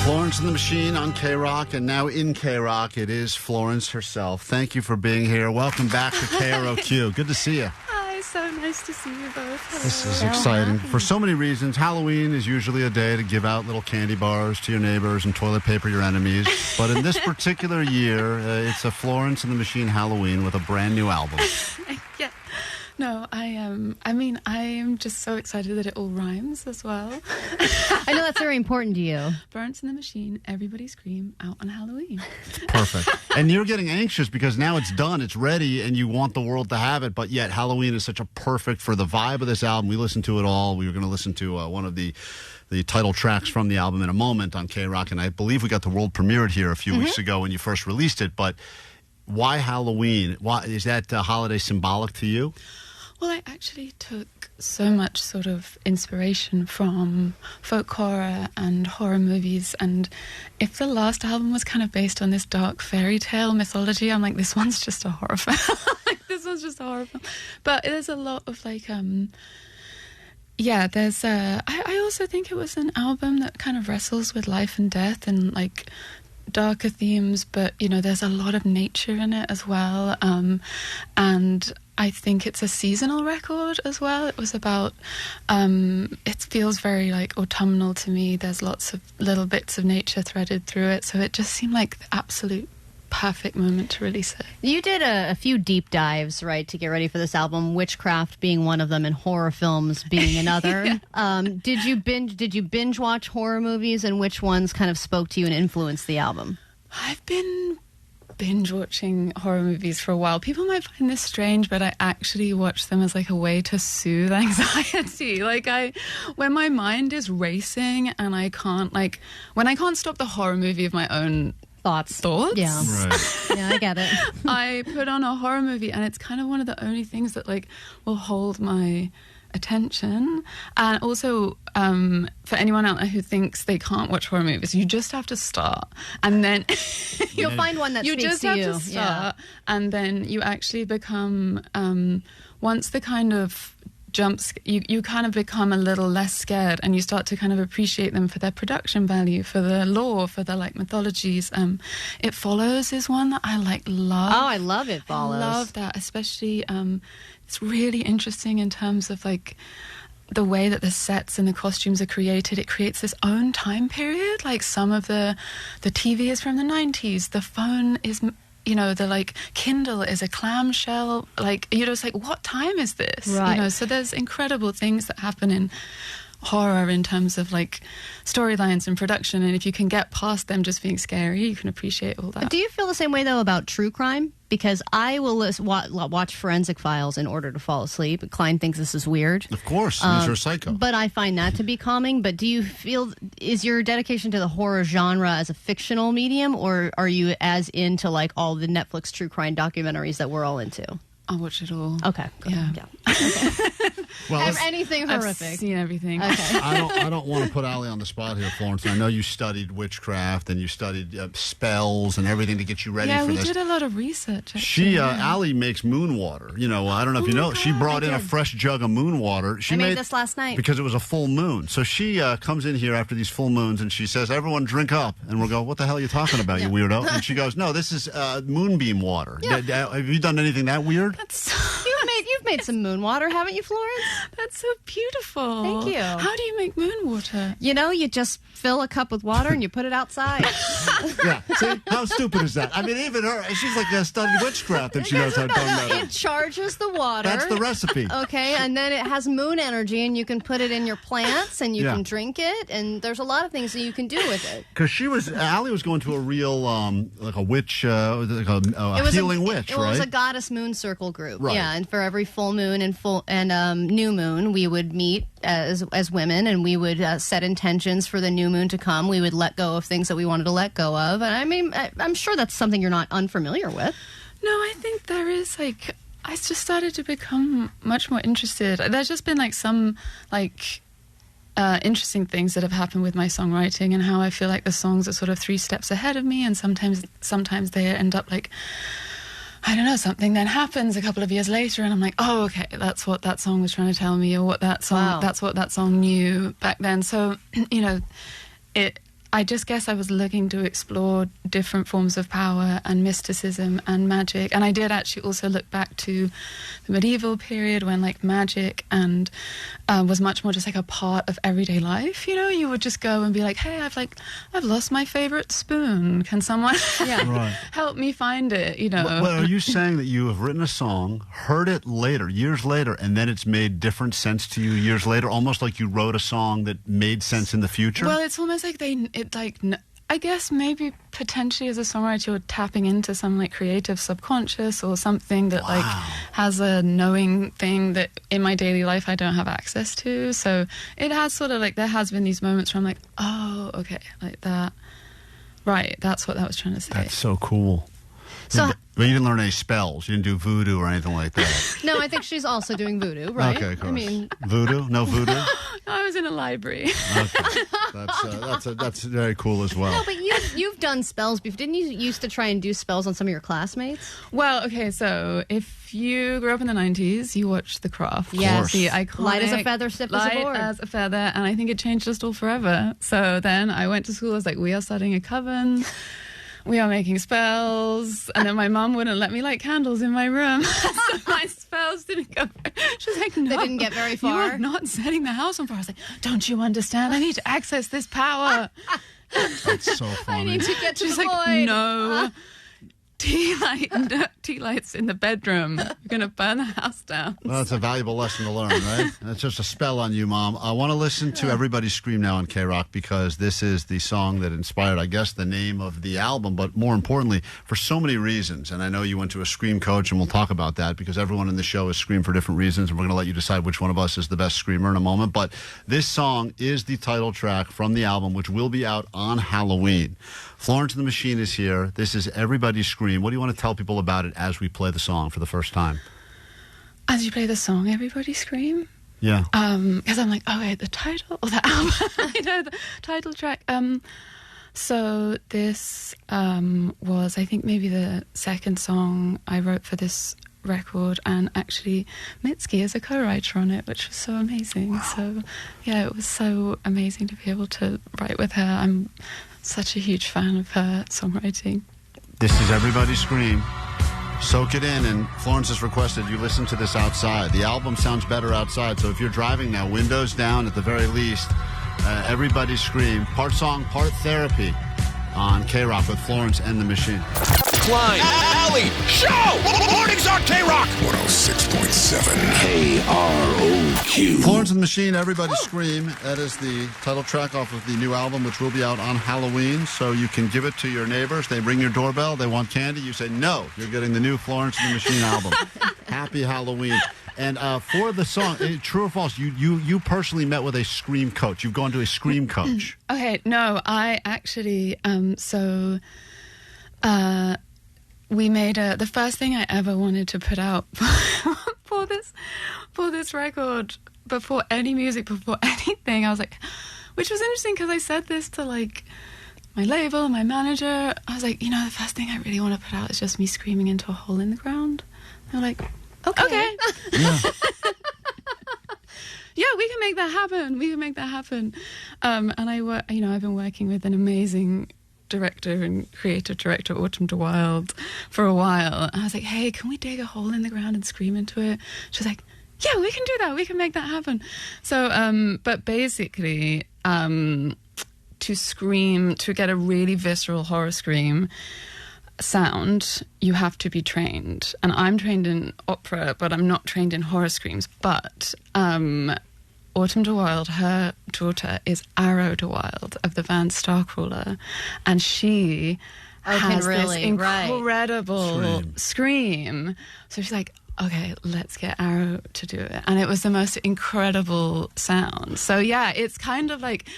Florence the Machine on KROQ, and now in KROQ, it is Florence herself. Thank you for being here. Welcome back to KROQ. Good to see you. Hi, so nice to see you both. Hello. This is exciting for so many reasons. Halloween is usually a day to give out little candy bars to your neighbors and toilet paper your enemies. But in this particular year, it's a Florence and the Machine Halloween with a brand new album. Yeah. No, I am just so excited that it all rhymes as well. I know that's very important to you. Florence and the Machine, Everybody Scream, out on Halloween. Perfect. And you're getting anxious because now it's done, it's ready, and you want the world to have it, but yet Halloween is such a perfect for the vibe of this album. We listened to it all. We were going to listen to one of the title tracks from the album in a moment on KROQ, and I believe we got the world premiere here a few weeks ago when you first released it, but why Halloween? Why is that holiday symbolic to you? Well, I actually took so much sort of inspiration from folk horror and horror movies, and if the last album was kind of based on this dark fairy tale mythology, I'm like, this one's just a horror film. This one's just a horror film. But there's a lot of I also think it was an album that kind of wrestles with life and death and like darker themes, but there's a lot of nature in it as well, and I think it's a seasonal record as well. It was about it feels very like autumnal to me. There's lots of little bits of nature threaded through it, so it just seemed like the absolute perfect moment to release it. You did a few deep dives, right, to get ready for this album, witchcraft being one of them and horror films being another. Yeah. Did you binge watch horror movies, and which ones kind of spoke to you and influenced the album? I've been binge watching horror movies for a while. People might find this strange, but I actually watch them as like a way to soothe anxiety. When my mind is racing and when I can't stop the horror movie of my own thoughts. Yeah. Right. Yeah, I get it. I put on a horror movie, and it's kind of one of the only things that will hold my attention. And also, for anyone out there who thinks they can't watch horror movies, you just have to start, and then you'll find one that speaks to you. You just have to start, and then you actually become once the kind of jumps, you kind of become a little less scared, and you start to kind of appreciate them for their production value, for the lore, for the mythologies. It Follows is one that I love. Oh, I love It Follows. I love that, especially it's really interesting in terms of the way that the sets and the costumes are created. It creates this own time period. Like some of the TV is from the 90s, the phone is the Kindle is a clamshell, it's what time is this? Right. So there's incredible things that happen in horror in terms of storylines and production, and if you can get past them just being scary, you can appreciate all that. Do you feel the same way though about true crime? Because I will watch Forensic Files in order to fall asleep. Klein thinks this is weird. Of course, you're a psycho. But I find that to be calming. But do you feel, is your dedication to the horror genre as a fictional medium, or are you as into all the Netflix true crime documentaries that we're all into? I'll watch it all. Okay. Yeah. Okay. Well, anything horrific. I've seen everything. Okay. I don't want to put Allie on the spot here, Florence. I know you studied witchcraft and you studied spells and everything to get you ready for this. Yeah, we did a lot of research. Actually. Allie makes moon water. I don't know if you know. She brought in a fresh jug of moon water. I made this last night because it was a full moon. So she comes in here after these full moons and she says, "Everyone drink up." And we'll go, "What the hell are you talking about, you weirdo?" And she goes, "No, this is moonbeam water." Yeah. Have you done anything that weird? You've made some moon water, haven't you, Florence? That's so beautiful. Thank you. How do you make moon water? You just fill a cup with water and you put it outside. Yeah. See, how stupid is that? I mean, even her, she's studied witchcraft and she knows how to do that. It charges the water. That's the recipe. Okay, and then it has moon energy, and you can put it in your plants, and you can drink it, and there's a lot of things that you can do with it. Because Allie was going to a real, a witch, a healing witch, right? It was a goddess moon circle group. Right. Yeah, and for every full moon and new moon, we would meet as women, and we would set intentions for the new moon to come. We would let go of things that we wanted to let go of. And I mean, I'm sure that's something you're not unfamiliar with. No, I think there is I just started to become much more interested. There's just been some interesting things that have happened with my songwriting, and how I feel like the songs are sort of 3 steps ahead of me, and sometimes they end up I don't know, something then happens a couple of years later, and I'm like, oh, okay, that's what that song was trying to tell me, or what that song, that's what that song knew back then. So, I just guess I was looking to explore different forms of power and mysticism and magic. And I did actually also look back to the medieval period when like magic and was much more just like a part of everyday life. You know, you would just go and be like, hey, I've lost my favorite spoon. Can someone help me find it? You know. Well, are you saying that you have written a song, heard it later, years later, and then it's made different sense to you years later, almost like you wrote a song that made sense in the future? Well, it's almost like I guess maybe potentially as a songwriter you're tapping into some like creative subconscious or something that like has a knowing thing that in my daily life I don't have access to. So it has sort of like, there has been these moments where I'm like, oh, okay, like that. Right, that's what that was trying to say. That's so cool. So, but you didn't learn any spells. You didn't do voodoo or anything like that. no, I think she's also doing voodoo, right? Okay, of course. I mean, voodoo? No voodoo? I was in a library. Okay. That's very cool as well. no, but you've done spells before. Didn't you used to try and do spells on some of your classmates? Well, okay, so if you grew up in the 90s, you watched The Craft. Yes. The iconic Light as a feather, stiff as a board. Light as a feather, and I think it changed us all forever. So then I went to school, I was like, we are starting a coven. We are making spells, and then my mum wouldn't let me light candles in my room, so my spells didn't go. She was like, "No, they didn't get very far. You are not setting the house on fire." I was like, "Don't you understand? I need to access this power." That's so funny. I need to get to She's the like, void. "No, tea lights in the bedroom. You're going to burn the house down." Well, that's a valuable lesson to learn, right? That's just a spell on you, Mom. I want to listen to Everybody Scream now on KROQ because this is the song that inspired, I guess, the name of the album, but more importantly, for so many reasons. And I know you went to a scream coach, and we'll talk about that because everyone in the show is scream for different reasons, and we're going to let you decide which one of us is the best screamer in a moment. But this song is the title track from the album, which will be out on Halloween. Florence the Machine is here. This is Everybody Scream. What do you want to tell people about it as we play the song for the first time? As you play the song, Everybody Scream? Yeah. Because I'm like, oh, wait, the title or the album? You know, the title track. So this was, I think, maybe the second song I wrote for this record, and actually Mitski is a co-writer on it, which was so amazing. Wow. So, yeah, it was so amazing to be able to write with her. I'm such a huge fan of her songwriting. This is Everybody Scream. Soak it in, and Florence has requested you listen to this outside. The album sounds better outside, so if you're driving now, windows down at the very least. Everybody Scream, part song, part therapy on KROQ with Florence and the Machine. Klein, Alley, Show! Mornings on KROQ! 106.7 KROQ. Florence and the Machine, Everybody Scream. That is the title track off of the new album, which will be out on Halloween. So you can give it to your neighbors. They ring your doorbell. They want candy. You say, no, you're getting the new Florence and the Machine album. Happy Halloween. And for the song, true or false, you personally met with a scream coach. You've gone to a scream coach. Okay, no, I actually, we made the first thing I ever wanted to put out for this record, before any music, before anything. I was like, which was interesting because I said this to like my label, my manager. I was like, you know, the first thing I really want to put out is just me screaming into a hole in the ground. They're like, okay. Yeah. Yeah, we can make that happen. We can make that happen. And I've been working with an amazing director and creative director, Autumn de Wilde, for a while. And I was like, hey, can we dig a hole in the ground and scream into it? She was like, yeah, we can do that. We can make that happen. So, but basically, to scream, to get a really visceral horror scream sound, you have to be trained. And I'm trained in opera, but I'm not trained in horror screams. But Autumn de Wilde, her daughter, is Arrow de Wilde of the band Starcrawler, and she has this incredible scream. So she's like, okay, let's get Arrow to do it. And it was the most incredible sound. So yeah, it's kind of like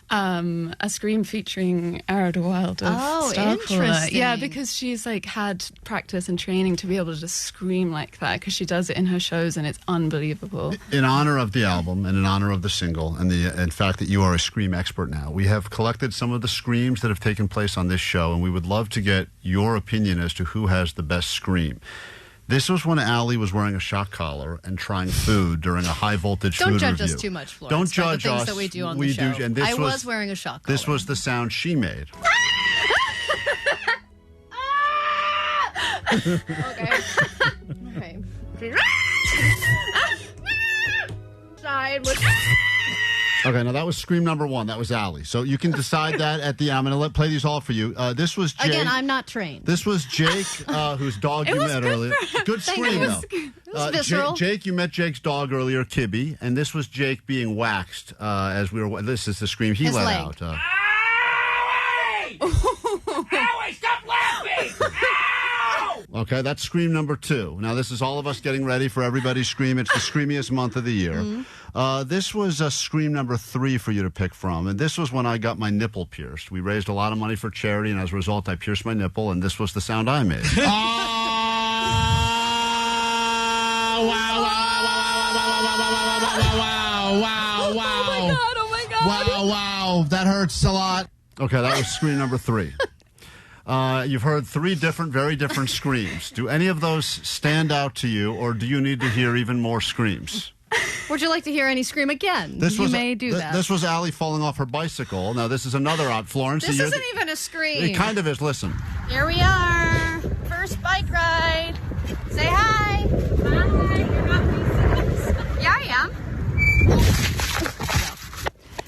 a scream featuring Arrow de Wilde of Starcrawler. Interesting. Yeah, because she's like had practice and training to be able to just scream like that, because she does it in her shows and it's unbelievable. In honor of the album and in honor of the single and the in fact that you are a scream expert now, we have collected some of the screams that have taken place on this show, and we would love to get your opinion as to who has the best scream. This was when Allie was wearing a shock collar and trying food during a high-voltage food Don't review. judge us too much, Florence. Don't judge the things us. that we do on we the show. Do, and this I was wearing a shock collar. This was the sound she made. Okay. Side with. Okay, now that was scream number 1. That was Allie. So you can decide that at the end. I'm going to play these all for you. This was Jake. Again, I'm not trained. This was Jake, whose dog you met earlier. Good scream, though. It was visceral. Jake, you met Jake's dog earlier, Kibby, and this was Jake being waxed as we were. This is the scream he His let leg. out. Owie! Owie, stop laughing! Ow! Okay, that's scream number 2. Now, this is all of us getting ready for everybody's scream. It's the screamiest month of the year. This was scream number 3 for you to pick from, and this was when I got my nipple pierced. We raised a lot of money for charity, and as a result, I pierced my nipple, and this was the sound I made. Wow, that hurts a lot. Okay, that was scream number 3. You've heard 3 very different screams. Do any of those stand out to you, or do you need to hear even more screams? Would you like to hear any scream again? You may do that. This was Allie falling off her bicycle. Now, this is another out, Florence. This isn't even a scream. It kind of is. Listen. Here we are. First bike ride. Say hi. Hi. You're not me. Yeah, I am.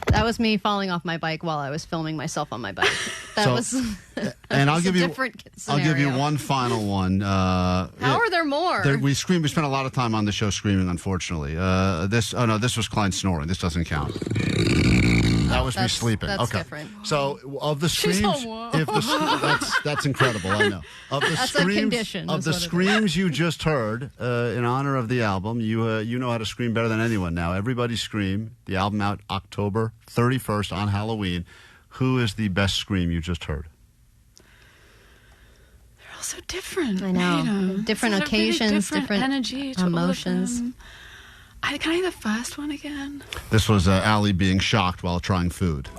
That was me falling off my bike while I was filming myself on my bike. That was and I'll give you different I'll give you one final one. How are there more? We spent a lot of time on the show screaming, unfortunately. This was Klein snoring. This doesn't count. That was me sleeping. That's okay. different. So of the screams, that's incredible. I know. Of the That's screams, a condition, of is the what it is. screams you just heard in honor of the album, you know how to scream better than anyone. Now, everybody scream. The album out October 31st on Halloween. Who is the best scream you just heard? They're all so different. I know. Different Such a really occasions, different energy to emotions. All of them. Can I hear the first one again? This was Allie being shocked while trying food.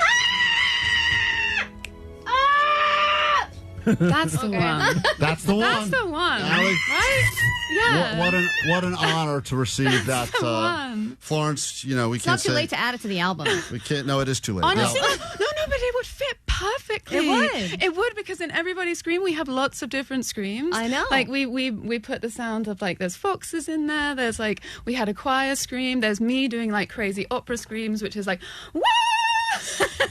That's the one. That's the one. That's the one. Allie, Right? Yeah. what an honor to receive that. the one. Florence, we It's can't not too late to add it to the album. We can't. No, it is too late. Honestly, No. no, but it would fit perfectly. It would. It would, because in everybody's scream we have lots of different screams. I know. Like we put the sound of there's foxes in there. There's we had a choir scream. There's me doing crazy opera screams, which is wah!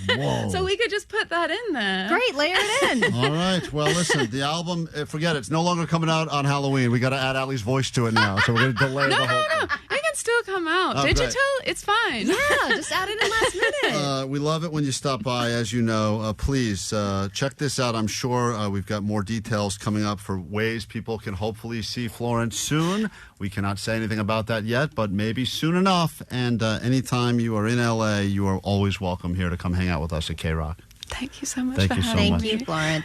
Whoa. So we could just put that in there. Great, layer it in. All right. Well, listen, the album, forget it. It's no longer coming out on Halloween. We got to add Allie's voice to it now. So we're going to delay the whole thing. It can still come out. Oh, Digital, great. it's fine. Yeah, just add it in last minute. We love it when you stop by, as you know. Please check this out. I'm sure we've got more details coming up for ways people can hopefully see Florence soon. We cannot say anything about that yet, but maybe soon enough. And anytime you are in L.A., you are always welcome here to come hang out with us at KROQ. Thank you so much Thank for you so having much. me. Thank you, Florence.